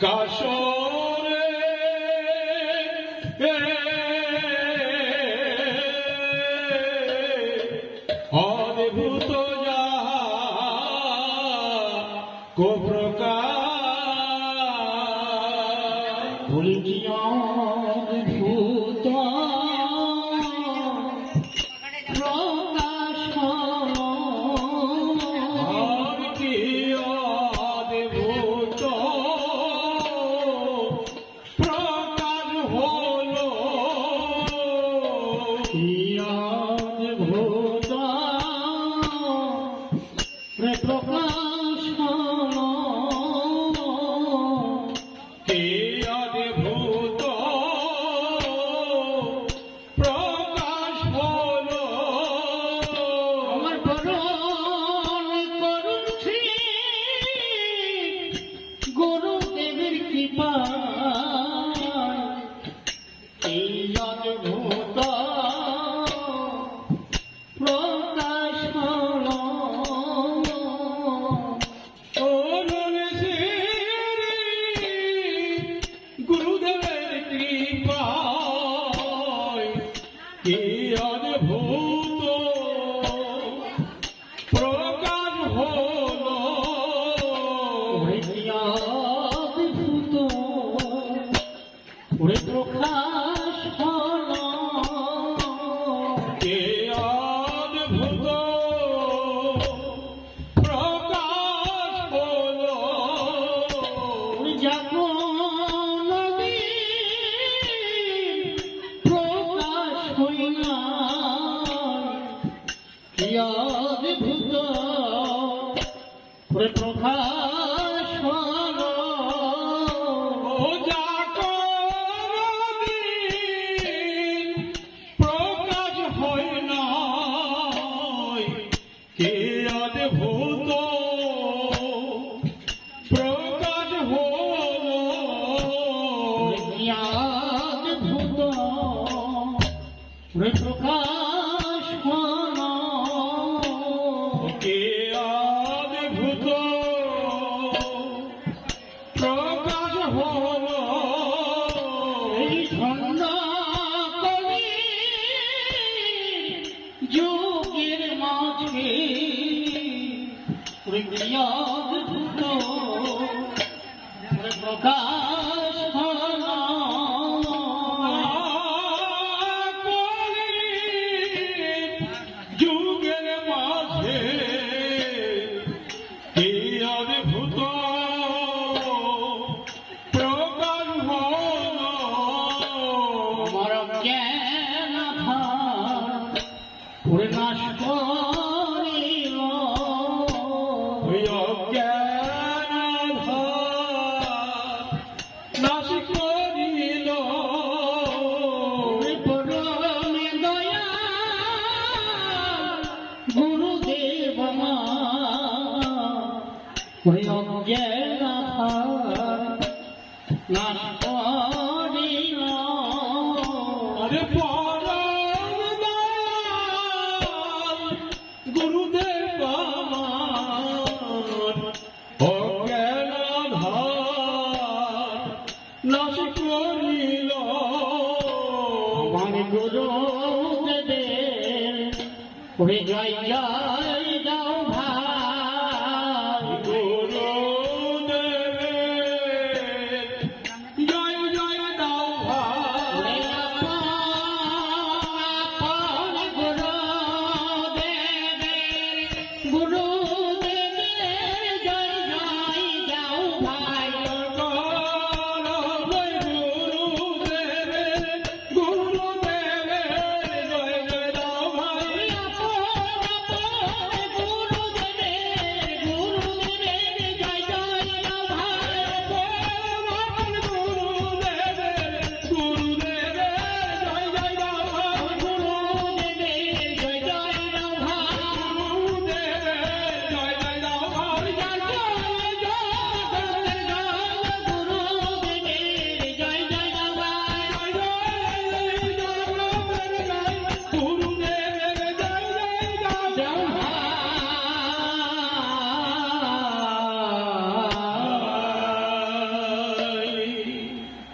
কাশরে অদ্ভুত যা কোপ্রকার বলছি অদ্ভুত গুরুদেবের কৃপা এই অদ্ভুত প্রকাশ হলো গুরুদেবের কৃপা কি অদ্ভুত প্রকাশ হলো অদ্ভুত প্রকাশ হলো কে অদ্ভুত প্রকাশ হলো যখন প্রকাশ হইলা কি অদ্ভুত প্রকাশ হলো প্রকাশ হয় না কে অদ্ভুত প্রকাশ হলো অদ্ভুত প্রকাশ হলো কে অদ্ভুত প্রকাশ হলো এই ধন্য কলি যুগের মাঝে অদ্ভুত প্রকাশ হলো যুগের মাঝে কি অদ্ভুত প্রকাশ হলো আমার জ্ঞান নাশ করিল ওই অজ্ঞান নাশ করিল পরমে দয়া গুরুদেব ওই অজ্ঞান নাশ করিল আরে পরম দয়াল গুরুদেব আমার অজ্ঞান নাশ করিল আমার গুরুদেবের ওরে জয় জয় যাও ভাই গুরু